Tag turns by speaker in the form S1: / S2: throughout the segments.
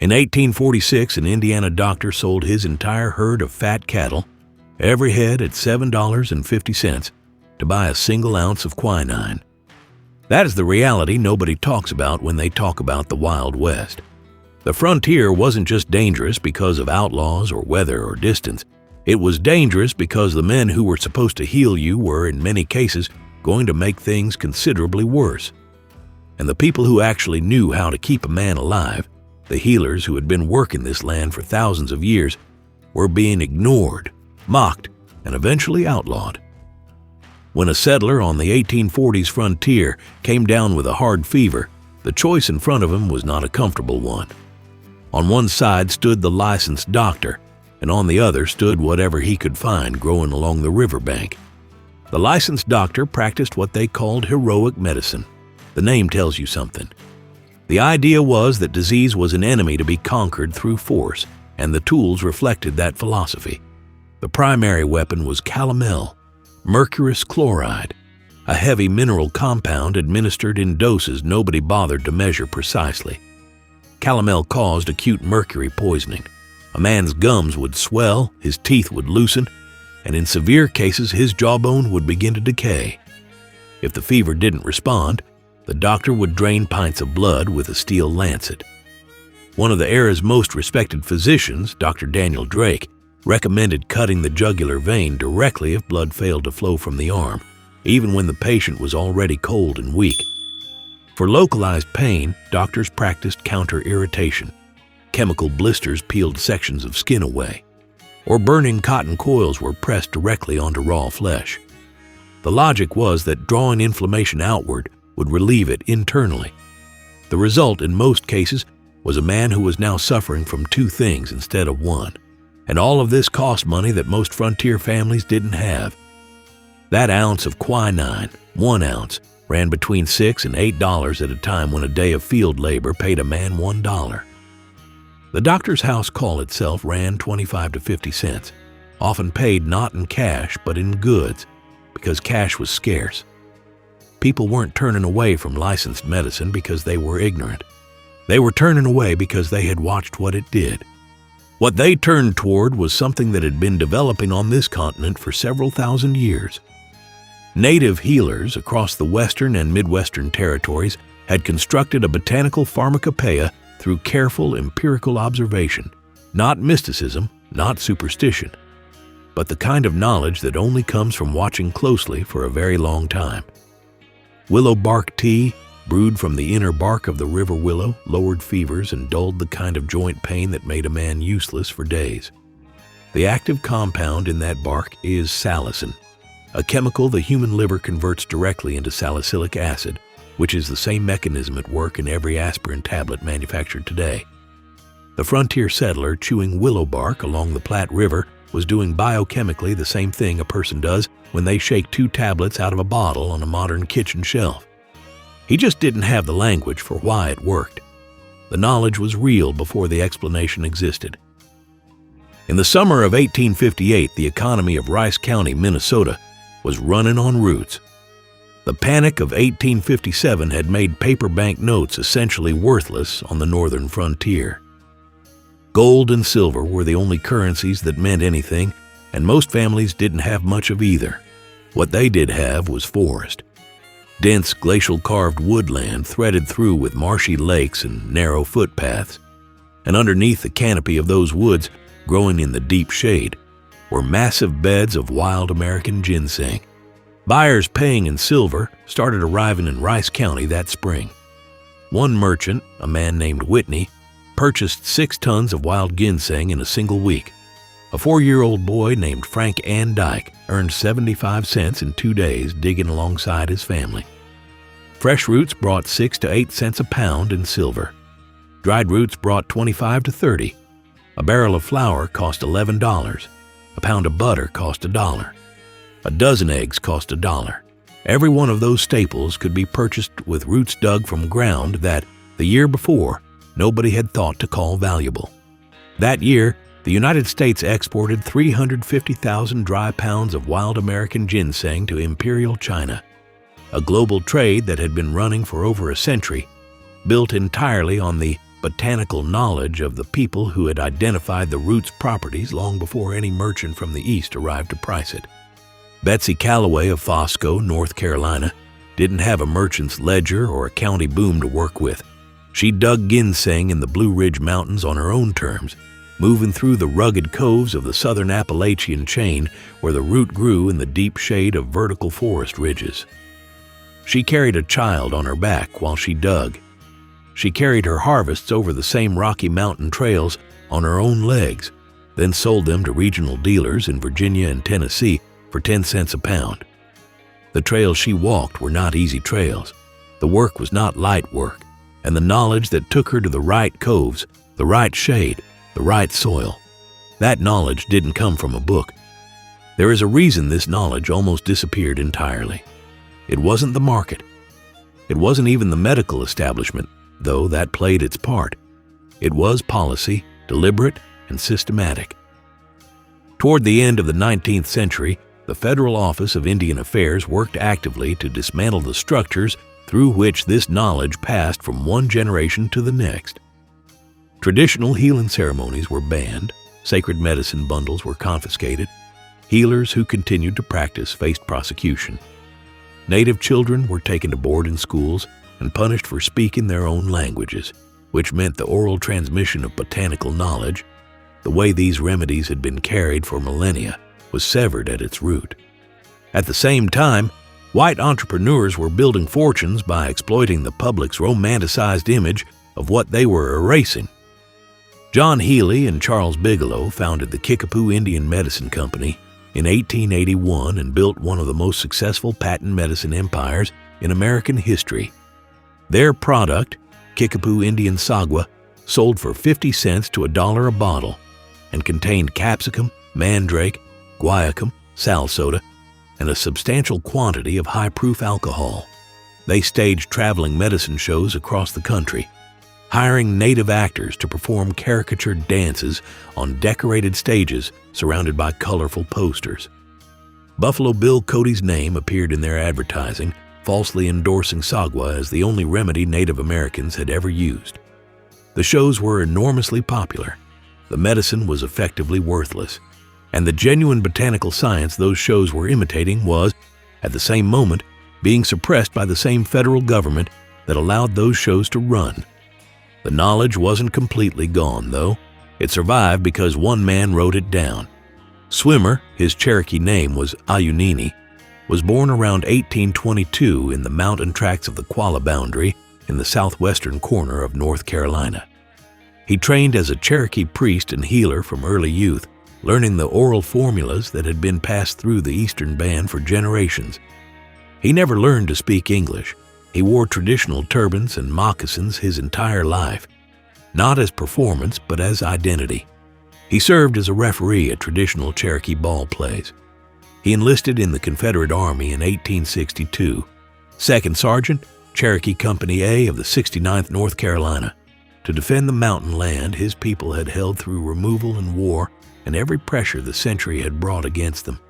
S1: In 1846, an Indiana doctor sold his entire herd of fat cattle, every head at $7.50, to buy a single ounce of quinine. That is the reality nobody talks about when they talk about the Wild West. The frontier wasn't just dangerous because of outlaws or weather or distance. It was dangerous because the men who were supposed to heal you were, in many cases, going to make things considerably worse. And the people who actually knew how to keep a man alive, the healers who had been working this land for thousands of years, were being ignored, mocked, and eventually outlawed. When a settler on the 1840s frontier came down with a hard fever, the choice in front of him was not a comfortable one. On one side stood the licensed doctor, and on the other stood whatever he could find growing along the riverbank. The licensed doctor practiced what they called heroic medicine. The name tells you something. The idea was that disease was an enemy to be conquered through force, and the tools reflected that philosophy. The primary weapon was calomel, mercurous chloride, a heavy mineral compound administered in doses nobody bothered to measure precisely. Calomel caused acute mercury poisoning. A man's gums would swell, his teeth would loosen, and in severe cases his jawbone would begin to decay. If the fever didn't respond, the doctor would drain pints of blood with a steel lancet. One of the era's most respected physicians, Dr. Daniel Drake, recommended cutting the jugular vein directly if blood failed to flow from the arm, even when the patient was already cold and weak. For localized pain, doctors practiced counter-irritation. Chemical blisters peeled sections of skin away, or burning cotton coils were pressed directly onto raw flesh. The logic was that drawing inflammation outward would relieve it internally. The result in most cases was a man who was now suffering from two things instead of one, and all of this cost money that most frontier families didn't have. That ounce of quinine, 1 ounce, ran between $6 and $8 at a time when a day of field labor paid a man $1. The doctor's house call itself ran 25 to 50 cents, often paid not in cash but in goods, because cash was scarce. People weren't turning away from licensed medicine because they were ignorant. They were turning away because they had watched what it did. What they turned toward was something that had been developing on this continent for several thousand years. Native healers across the western and midwestern territories had constructed a botanical pharmacopoeia through careful empirical observation, not mysticism, not superstition, but the kind of knowledge that only comes from watching closely for a very long time. Willow bark tea, brewed from the inner bark of the river willow, lowered fevers and dulled the kind of joint pain that made a man useless for days. The active compound in that bark is salicin, a chemical the human liver converts directly into salicylic acid, which is the same mechanism at work in every aspirin tablet manufactured today. The frontier settler chewing willow bark along the Platte River was doing biochemically the same thing a person does when they shake 2 tablets out of a bottle on a modern kitchen shelf. He just didn't have the language for why it worked. The knowledge was real before the explanation existed. In the summer of 1858, the economy of Rice County, Minnesota, was running on roots. The Panic of 1857 had made paper bank notes essentially worthless on the northern frontier. Gold and silver were the only currencies that meant anything, and most families didn't have much of either. What they did have was forest. Dense glacial-carved woodland threaded through with marshy lakes and narrow footpaths, and underneath the canopy of those woods, growing in the deep shade, were massive beds of wild American ginseng. Buyers paying in silver started arriving in Rice County that spring. One merchant, a man named Whitney, purchased 6 tons of wild ginseng in a single week. A 4-year-old boy named Frank Ann Dyke earned 75 cents in 2 days digging alongside his family. Fresh roots brought 6 to 8 cents a pound in silver. Dried roots brought 25 to 30. A barrel of flour cost $11. A pound of butter cost $1. A dozen eggs cost $1. Every one of those staples could be purchased with roots dug from ground that, the year before, nobody had thought to call valuable. That year, the United States exported 350,000 dry pounds of wild American ginseng to Imperial China, a global trade that had been running for over a century, built entirely on the botanical knowledge of the people who had identified the root's properties long before any merchant from the East arrived to price it. Betsy Calloway of Fosco, North Carolina, didn't have a merchant's ledger or a county boom to work with. She dug ginseng in the Blue Ridge Mountains on her own terms, moving through the rugged coves of the southern Appalachian chain where the root grew in the deep shade of vertical forest ridges. She carried a child on her back while she dug. She carried her harvests over the same Rocky Mountain trails on her own legs, then sold them to regional dealers in Virginia and Tennessee for 10 cents a pound. The trails she walked were not easy trails. The work was not light work, and the knowledge that took her to the right coves, the right shade, the right soil, that knowledge didn't come from a book. There is a reason this knowledge almost disappeared entirely. It wasn't the market. It wasn't even the medical establishment, though that played its part. It was policy, deliberate and systematic. Toward the end of the 19th century, the Federal Office of Indian Affairs worked actively to dismantle the structures through which this knowledge passed from one generation to the next. Traditional healing ceremonies were banned, sacred medicine bundles were confiscated, healers who continued to practice faced prosecution. Native children were taken to boarding schools and punished for speaking their own languages, which meant the oral transmission of botanical knowledge, the way these remedies had been carried for millennia, was severed at its root. At the same time, white entrepreneurs were building fortunes by exploiting the public's romanticized image of what they were erasing. John Healy and Charles Bigelow founded the Kickapoo Indian Medicine Company in 1881 and built one of the most successful patent medicine empires in American history. Their product, Kickapoo Indian Sagwa, sold for 50 cents to $1 a bottle and contained capsicum, mandrake, guaiacum, sal soda, and a substantial quantity of high-proof alcohol. They staged traveling medicine shows across the country, hiring native actors to perform caricatured dances on decorated stages surrounded by colorful posters. Buffalo Bill Cody's name appeared in their advertising, falsely endorsing sagwa as the only remedy Native Americans had ever used. The shows were enormously popular. The medicine was effectively worthless, and the genuine botanical science those shows were imitating was, at the same moment, being suppressed by the same federal government that allowed those shows to run. The knowledge wasn't completely gone, though. It survived because one man wrote it down. Swimmer, his Cherokee name was Ayunini, was born around 1822 in the mountain tracts of the Qualla boundary in the southwestern corner of North Carolina. He trained as a Cherokee priest and healer from early youth, learning the oral formulas that had been passed through the Eastern Band for generations. He never learned to speak English. He wore traditional turbans and moccasins his entire life, not as performance but as identity. He served as a referee at traditional Cherokee ball plays. He enlisted in the Confederate Army in 1862, Second Sergeant, Cherokee Company A of the 69th North Carolina, to defend the mountain land his people had held through removal and war and every pressure the century had brought against them.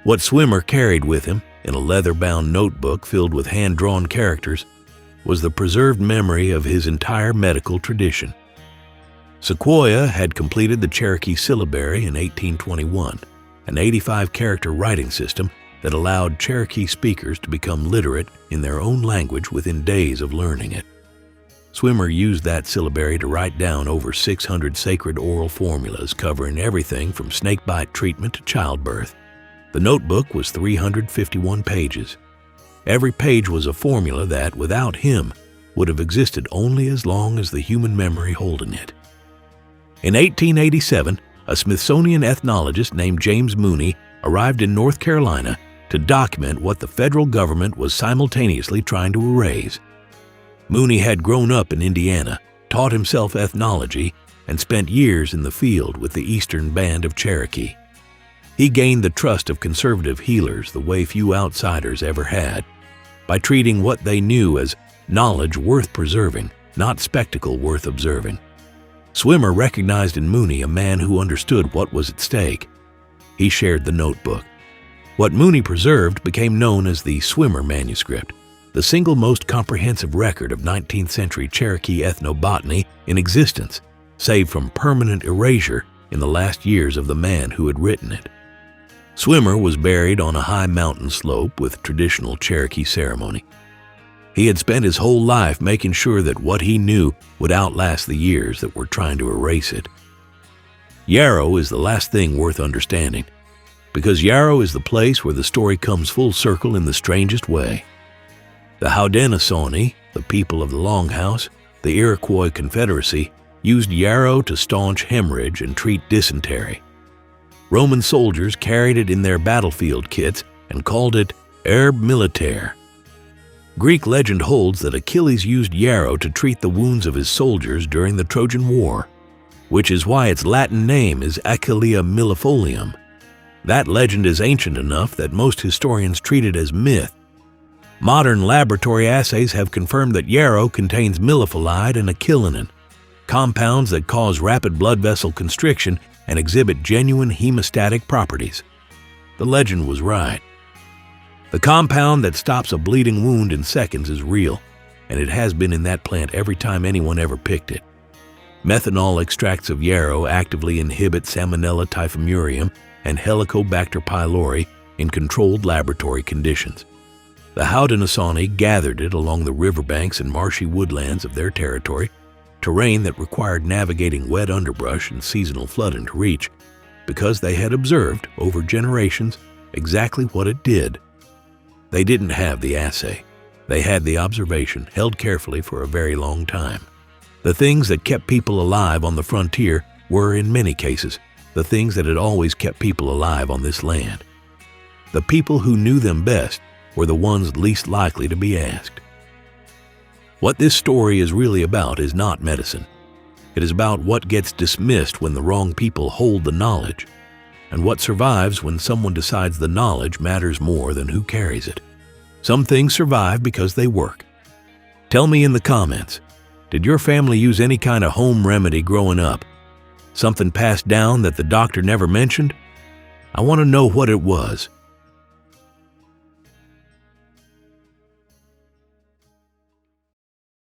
S1: What Swimmer carried with him, in a leather-bound notebook filled with hand-drawn characters, was the preserved memory of his entire medical tradition. Sequoyah had completed the Cherokee syllabary in 1821, an 85-character writing system that allowed Cherokee speakers to become literate in their own language within days of learning it. Swimmer used that syllabary to write down over 600 sacred oral formulas covering everything from snakebite treatment to childbirth. The notebook was 351 pages. Every page was a formula that, without him, would have existed only as long as the human memory holding it. In 1887, a Smithsonian ethnologist named James Mooney arrived in North Carolina to document what the federal government was simultaneously trying to erase. Mooney had grown up in Indiana, taught himself ethnology, and spent years in the field with the Eastern Band of Cherokee. He gained the trust of conservative healers the way few outsiders ever had, by treating what they knew as knowledge worth preserving, not spectacle worth observing. Swimmer recognized in Mooney a man who understood what was at stake. He shared the notebook. What Mooney preserved became known as the Swimmer manuscript, the single most comprehensive record of 19th century Cherokee ethnobotany in existence, save from permanent erasure in the last years of the man who had written it. Swimmer was buried on a high mountain slope with traditional Cherokee ceremony. He had spent his whole life making sure that what he knew would outlast the years that were trying to erase it. Yarrow is the last thing worth understanding, because Yarrow is the place where the story comes full circle in the strangest way. The Haudenosaunee, the people of the Longhouse, the Iroquois Confederacy, used yarrow to staunch hemorrhage and treat dysentery. Roman soldiers carried it in their battlefield kits and called it herbe militaire. Greek legend holds that Achilles used yarrow to treat the wounds of his soldiers during the Trojan War, which is why its Latin name is Achillea millefolium. That legend is ancient enough that most historians treat it as myth. Modern laboratory assays have confirmed that yarrow contains millefolide and achillinin, compounds that cause rapid blood vessel constriction and exhibit genuine hemostatic properties. The legend was right. The compound that stops a bleeding wound in seconds is real, and it has been in that plant every time anyone ever picked it. Methanol extracts of yarrow actively inhibit Salmonella typhimurium and Helicobacter pylori in controlled laboratory conditions. The Haudenosaunee gathered it along the riverbanks and marshy woodlands of their territory, terrain that required navigating wet underbrush and seasonal flooding to reach, because they had observed, over generations, exactly what it did. They didn't have the assay. They had the observation, held carefully for a very long time. The things that kept people alive on the frontier were, in many cases, the things that had always kept people alive on this land. The people who knew them best were the ones least likely to be asked. What this story is really about is not medicine. It is about what gets dismissed when the wrong people hold the knowledge, and what survives when someone decides the knowledge matters more than who carries it. Some things survive because they work. Tell me in the comments, did your family use any kind of home remedy growing up? Something passed down that the doctor never mentioned? I want to know what it was.